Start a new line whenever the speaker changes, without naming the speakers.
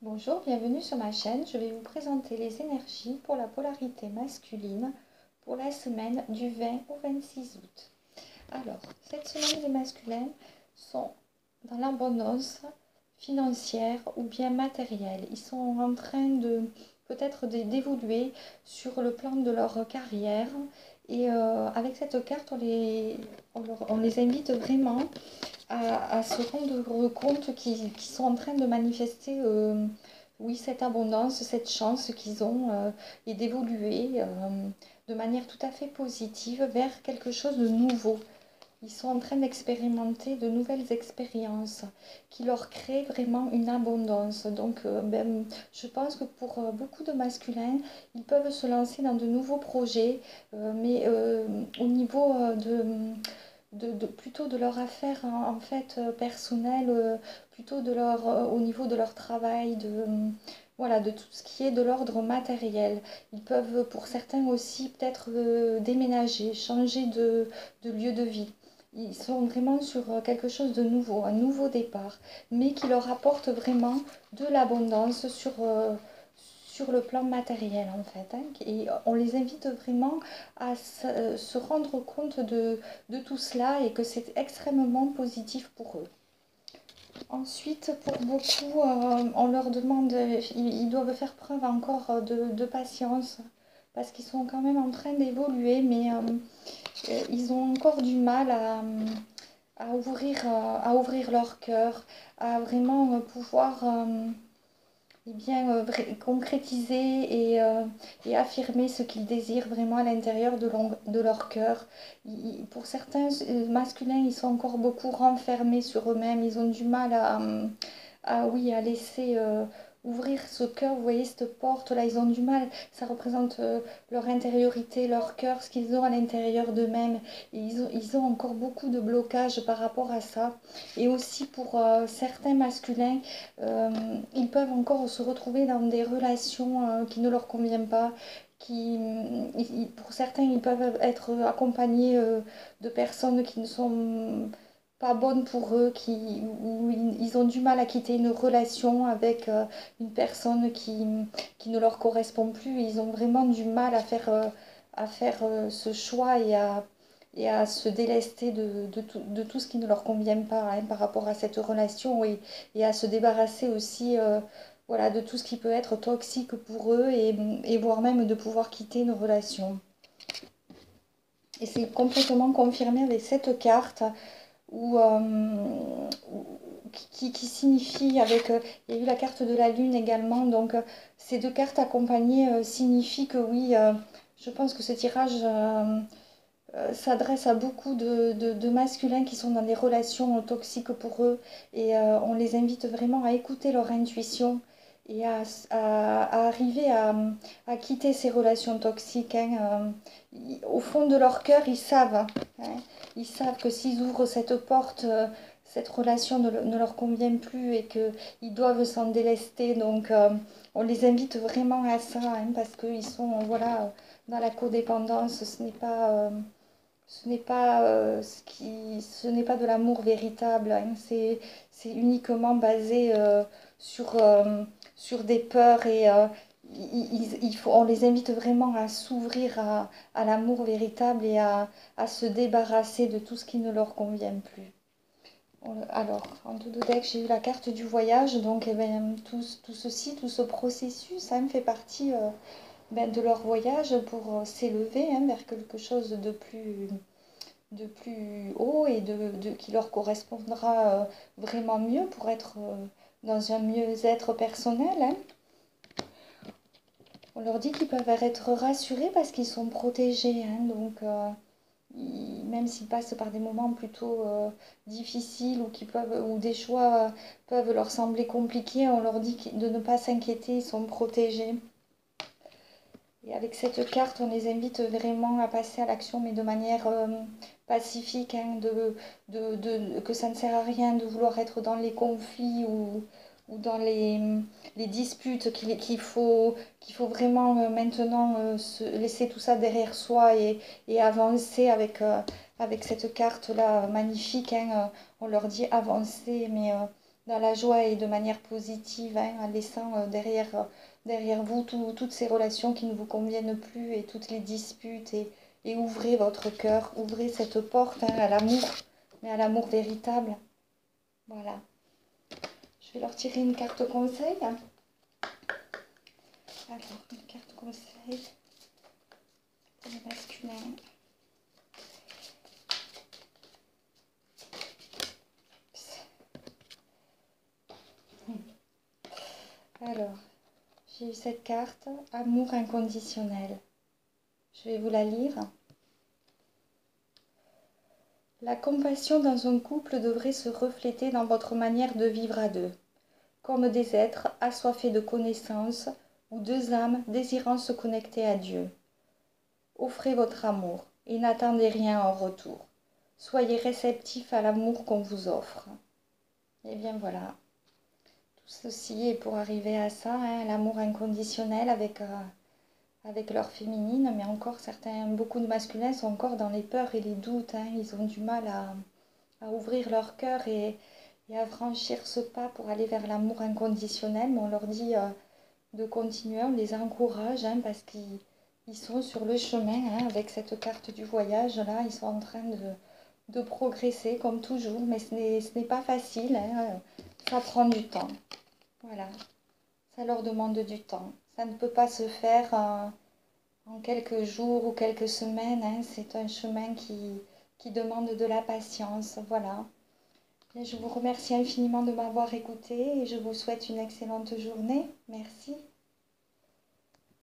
Bonjour, bienvenue sur ma chaîne. Je vais vous présenter les énergies pour la polarité masculine pour la semaine du 20 au 26 août. Alors, cette semaine, les masculins sont dans l'abondance financière ou bien matérielle. Ils sont en train de peut-être d'évoluer sur le plan de leur carrière. Et avec cette carte, on les invite vraiment à se rendre compte qu'ils sont en train de manifester oui, cette abondance, cette chance qu'ils ont et d'évoluer de manière tout à fait positive vers quelque chose de nouveau. Ils sont en train d'expérimenter de nouvelles expériences qui leur créent vraiment une abondance. Donc, je pense que pour beaucoup de masculins, ils peuvent se lancer dans de nouveaux projets, mais au niveau plutôt de leur affaire en fait personnelle, plutôt de au niveau de leur travail, voilà, de tout ce qui est de l'ordre matériel. Ils peuvent pour certains aussi peut-être déménager, changer de lieu de vie. Ils sont vraiment sur quelque chose de nouveau, un nouveau départ, mais qui leur apporte vraiment de l'abondance sur le plan matériel en fait, hein. Et on les invite vraiment à se rendre compte de tout cela et que c'est extrêmement positif pour eux. Ensuite, pour beaucoup, on leur demande, ils doivent faire preuve encore de patience parce qu'ils sont quand même en train d'évoluer, mais ils ont encore du mal à ouvrir leur cœur, à vraiment pouvoir bien, concrétiser et affirmer ce qu'ils désirent vraiment à l'intérieur de leur cœur. Pour certains masculins, ils sont encore beaucoup renfermés sur eux-mêmes, ils ont du mal oui, à laisser ouvrir ce cœur, vous voyez cette porte-là, ils ont du mal, ça représente leur intériorité, leur cœur, ce qu'ils ont à l'intérieur d'eux-mêmes. Ils ont encore beaucoup de blocages par rapport à ça. Et aussi pour certains masculins, euh, ils peuvent encore se retrouver dans des relations qui ne leur conviennent pas. Pour certains, ils peuvent être accompagnés de personnes qui ne sont pas bonnes pour eux, où ils ont du mal à quitter une relation avec une personne qui ne leur correspond plus. Ils ont vraiment du mal à faire ce choix et à se délester de tout ce qui ne leur convient pas, hein, par rapport à cette relation et à se débarrasser aussi voilà, de tout ce qui peut être toxique pour eux et voire même de pouvoir quitter une relation. Et c'est complètement confirmé avec cette carte où, qui signifie avec... il y a eu la carte de la lune également, donc ces deux cartes accompagnées signifient que oui, je pense que ce tirage s'adresse à beaucoup de masculins qui sont dans des relations toxiques pour eux et on les invite vraiment à écouter leur intuition et à arriver à quitter ces relations toxiques, hein. Au fond de leur cœur, ils savent, hein, ils savent que s'ils ouvrent cette porte, cette relation ne leur convient plus et qu'ils doivent s'en délester. Donc on les invite vraiment à ça, hein, parce qu'ils sont voilà, dans la codépendance. Ce n'est pas de l'amour véritable, hein. C'est uniquement basé sur des peurs et on les invite vraiment à s'ouvrir à l'amour véritable et à se débarrasser de tout ce qui ne leur convient plus. Alors, en tout deck, j'ai eu la carte du voyage, donc eh ben, tout ceci, tout ce processus, ça me fait partie de leur voyage pour s'élever, hein, vers quelque chose de plus haut et qui leur correspondra vraiment mieux pour être dans un mieux-être personnel, hein. On leur dit qu'ils peuvent être rassurés parce qu'ils sont protégés, hein, donc même s'ils passent par des moments plutôt difficiles ou des choix peuvent leur sembler compliqués, on leur dit de ne pas s'inquiéter, ils sont protégés. Et avec cette carte, on les invite vraiment à passer à l'action, mais de manière pacifique, hein, que ça ne sert à rien de vouloir être dans les conflits ou dans les disputes, qu'il faut vraiment maintenant se laisser tout ça derrière soi et avancer avec cette carte-là magnifique, hein. On leur dit avancer, mais dans la joie et de manière positive, hein, en laissant derrière vous toutes ces relations qui ne vous conviennent plus et toutes les disputes et ouvrez votre cœur, ouvrez cette porte, hein, à l'amour, mais à l'amour véritable. Voilà. Je vais leur tirer une carte conseil. Alors, une carte conseil pour les masculins. Alors, j'ai eu cette carte, amour inconditionnel. Je vais vous la lire. La compassion dans un couple devrait se refléter dans votre manière de vivre à deux, comme des êtres assoiffés de connaissances ou deux âmes désirant se connecter à Dieu. Offrez votre amour et n'attendez rien en retour. Soyez réceptifs à l'amour qu'on vous offre. Et bien voilà, tout ceci est pour arriver à ça, hein, l'amour inconditionnel avec leur féminine, mais encore beaucoup de masculins sont encore dans les peurs et les doutes, hein, ils ont du mal à ouvrir leur cœur et à franchir ce pas pour aller vers l'amour inconditionnel, mais on leur dit de continuer, on les encourage, hein, parce qu'ils sont sur le chemin, hein, avec cette carte du voyage, là, ils sont en train de progresser comme toujours, mais ce n'est pas facile, hein, ça prend du temps, voilà, ça leur demande du temps, ça ne peut pas se faire en quelques jours ou quelques semaines, hein, c'est un chemin qui demande de la patience, voilà. Et je vous remercie infiniment de m'avoir écouté et je vous souhaite une excellente journée. Merci.